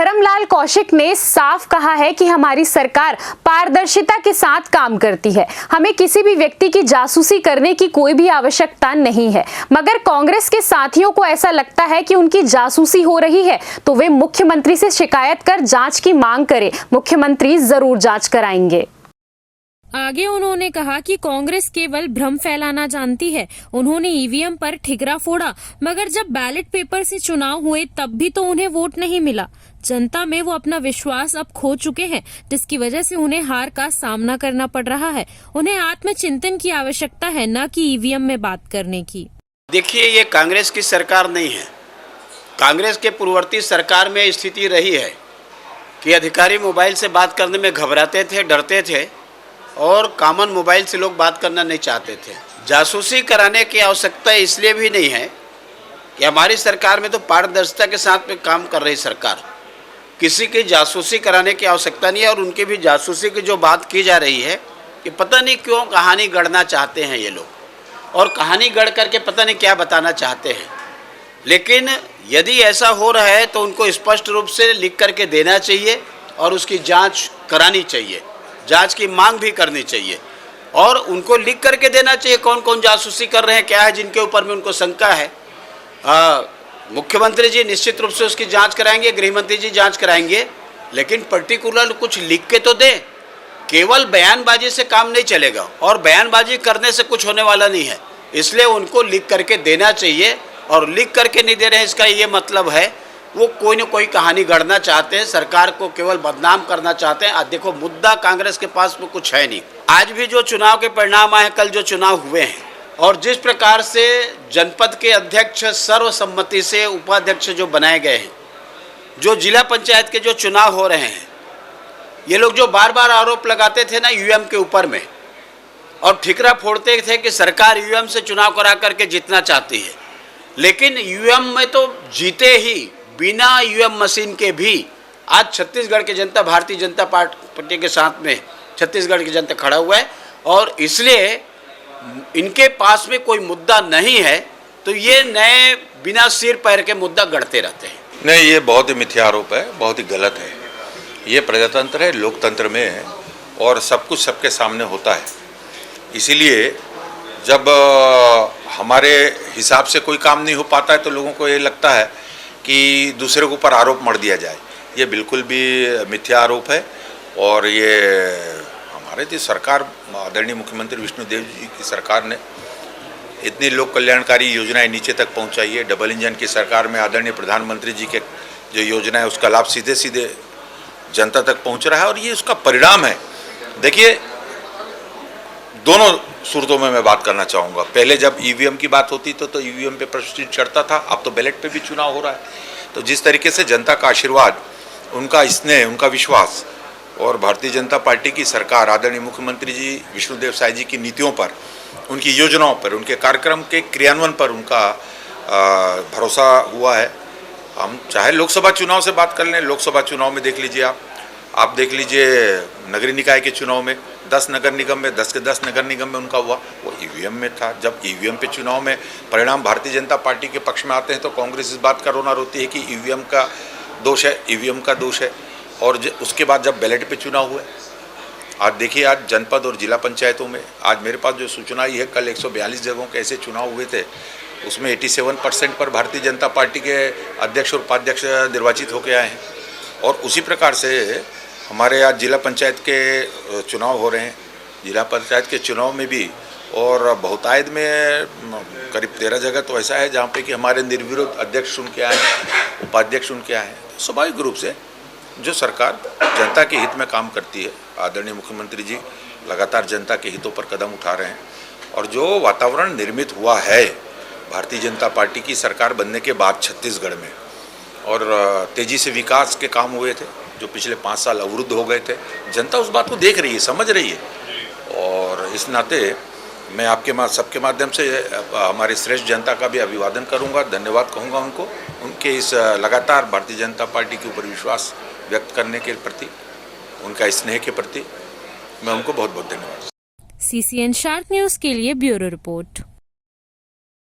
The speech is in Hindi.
धर्मलाल कौशिक ने साफ कहा है कि हमारी सरकार पारदर्शिता के साथ काम करती है। हमें किसी भी व्यक्ति की जासूसी करने की कोई भी आवश्यकता नहीं है। मगर कांग्रेस के साथियों को ऐसा लगता है कि उनकी जासूसी हो रही है तो वे मुख्यमंत्री से शिकायत कर जांच की मांग करें। मुख्यमंत्री जरूर जांच कराएंगे। आगे उन्होंने कहा कि कांग्रेस केवल भ्रम फैलाना जानती है। उन्होंने ईवीएम पर ठिकरा फोड़ा, मगर जब बैलेट पेपर से चुनाव हुए तब भी तो उन्हें वोट नहीं मिला। जनता में वो अपना विश्वास अब खो चुके हैं, जिसकी वजह से उन्हें हार का सामना करना पड़ रहा है। उन्हें आत्मचिंतन की आवश्यकता है, न कि ईवीएम में बात करने की। देखिए, ये कांग्रेस की सरकार नहीं है। कांग्रेस के पूर्ववर्ती सरकार में स्थिति रही है कि अधिकारी मोबाइल से बात करने में घबराते थे, डरते थे और कॉमन मोबाइल से लोग बात करना नहीं चाहते थे। जासूसी कराने की आवश्यकता इसलिए भी नहीं है कि हमारी सरकार में तो पारदर्शिता के साथ में काम कर रही सरकार, किसी की जासूसी कराने की आवश्यकता नहीं है। और उनकी भी जासूसी की जो बात की जा रही है कि पता नहीं क्यों कहानी गढ़ना चाहते हैं ये लोग, और कहानी गढ़ करके पता नहीं क्या बताना चाहते हैं। लेकिन यदि ऐसा हो रहा है तो उनको स्पष्ट रूप से लिख करके देना चाहिए और उसकी जाँच करानी चाहिए, जांच की मांग भी करनी चाहिए और उनको लिख करके देना चाहिए कौन कौन जासूसी कर रहे हैं, क्या है जिनके ऊपर में उनको शंका है। मुख्यमंत्री जी निश्चित रूप से उसकी जांच कराएंगे, गृहमंत्री जी जांच कराएंगे, लेकिन पर्टिकुलर कुछ लिख के तो दें। केवल बयानबाजी से काम नहीं चलेगा और बयानबाजी करने से कुछ होने वाला नहीं है। इसलिए उनको लिख करके देना चाहिए, और लिख करके नहीं दे रहे हैं इसका ये मतलब है वो कोई न कोई कहानी गढ़ना चाहते हैं, सरकार को केवल बदनाम करना चाहते हैं। आज देखो, मुद्दा कांग्रेस के पास में कुछ है नहीं। आज भी जो चुनाव के परिणाम आए, कल जो चुनाव हुए हैं, और जिस प्रकार से जनपद के अध्यक्ष सर्वसम्मति से उपाध्यक्ष जो बनाए गए हैं, जो जिला पंचायत के जो चुनाव हो रहे हैं, ये लोग जो बार बार आरोप लगाते थे ना ईवीएम के ऊपर में, और ठिकरा फोड़ते थे कि सरकार ईवीएम से चुनाव करा करके जीतना चाहती है, लेकिन ईवीएम में तो जीते ही, बिना ईवीएम मशीन के भी आज छत्तीसगढ़ की जनता भारतीय जनता पार्टी के साथ में छत्तीसगढ़ की जनता खड़ा हुआ है। और इसलिए इनके पास में कोई मुद्दा नहीं है तो ये नए बिना सिर पैर के मुद्दा गढ़ते रहते हैं। नहीं, ये बहुत ही मिथ्या आरोप है, बहुत ही गलत है। ये प्रजातंत्र है, लोकतंत्र में है और सब कुछ सबके सामने होता है। इसीलिए जब हमारे हिसाब से कोई काम नहीं हो पाता है तो लोगों को ये लगता है कि दूसरे के ऊपर आरोप मढ़ दिया जाए। ये बिल्कुल भी मिथ्या आरोप है। और ये हमारे जो सरकार, आदरणीय मुख्यमंत्री विष्णुदेव जी की सरकार ने इतनी लोक कल्याणकारी योजनाएं नीचे तक पहुंचाई है। डबल इंजन की सरकार में आदरणीय प्रधानमंत्री जी के जो योजना है उसका लाभ सीधे सीधे जनता तक पहुंच रहा है और ये उसका परिणाम है। देखिए, दोनों सूरतों में मैं बात करना चाहूँगा। पहले जब ईवीएम की बात होती तो ईवीएम पे प्रश्न चढ़ता था, अब तो बैलेट पे भी चुनाव हो रहा है। तो जिस तरीके से जनता का आशीर्वाद, उनका स्नेह, उनका विश्वास और भारतीय जनता पार्टी की सरकार, आदरणीय मुख्यमंत्री जी विष्णुदेव साय जी की नीतियों पर, उनकी योजनाओं पर, उनके कार्यक्रम के क्रियान्वयन पर उनका भरोसा हुआ है। हम चाहे लोकसभा चुनाव से बात कर लें, लोकसभा चुनाव में देख लीजिए, आप देख लीजिए नगरीय निकाय के चुनाव में 10 नगर निगम में 10 के 10 नगर निगम में उनका हुआ, वो ईवीएम में था। जब ईवीएम पे चुनाव में परिणाम भारतीय जनता पार्टी के पक्ष में आते हैं तो कांग्रेस इस बात का रोना रोती है कि ईवीएम का दोष है, ईवीएम का दोष है। और उसके बाद जब बैलेट पे चुनाव हुए, आज देखिए, आज जनपद और जिला पंचायतों में आज मेरे पास जो सूचना आई है, कल 142 जगहों के ऐसे चुनाव हुए थे, उसमें 87% पर भारतीय जनता पार्टी के अध्यक्ष और उपाध्यक्ष निर्वाचित होकर आए हैं। और उसी प्रकार से हमारे आज जिला पंचायत के चुनाव हो रहे हैं, जिला पंचायत के चुनाव में भी, और बहुतायत में करीब 13 जगह तो ऐसा है जहाँ पे कि हमारे निर्विरोध अध्यक्ष चुन के आए हैं, उपाध्यक्ष चुन के आए हैं। तो स्वाभाविक रूप से जो सरकार जनता के हित में काम करती है, आदरणीय मुख्यमंत्री जी लगातार जनता के हितों पर कदम उठा रहे हैं। और जो वातावरण निर्मित हुआ है भारतीय जनता पार्टी की सरकार बनने के बाद छत्तीसगढ़ में, और तेज़ी से विकास के काम हुए थे जो पिछले 5 साल अवरुद्ध हो गए थे, जनता उस बात को देख रही है, समझ रही है। और इस नाते मैं आपके सबके माध्यम से हमारी श्रेष्ठ जनता का भी अभिवादन करूंगा, धन्यवाद कहूंगा उनको, उनके इस लगातार भारतीय जनता पार्टी के ऊपर विश्वास व्यक्त करने के प्रति, उनका स्नेह के प्रति मैं उनको बहुत बहुत धन्यवाद। CCN शार्प न्यूज़ के लिए ब्यूरो रिपोर्ट।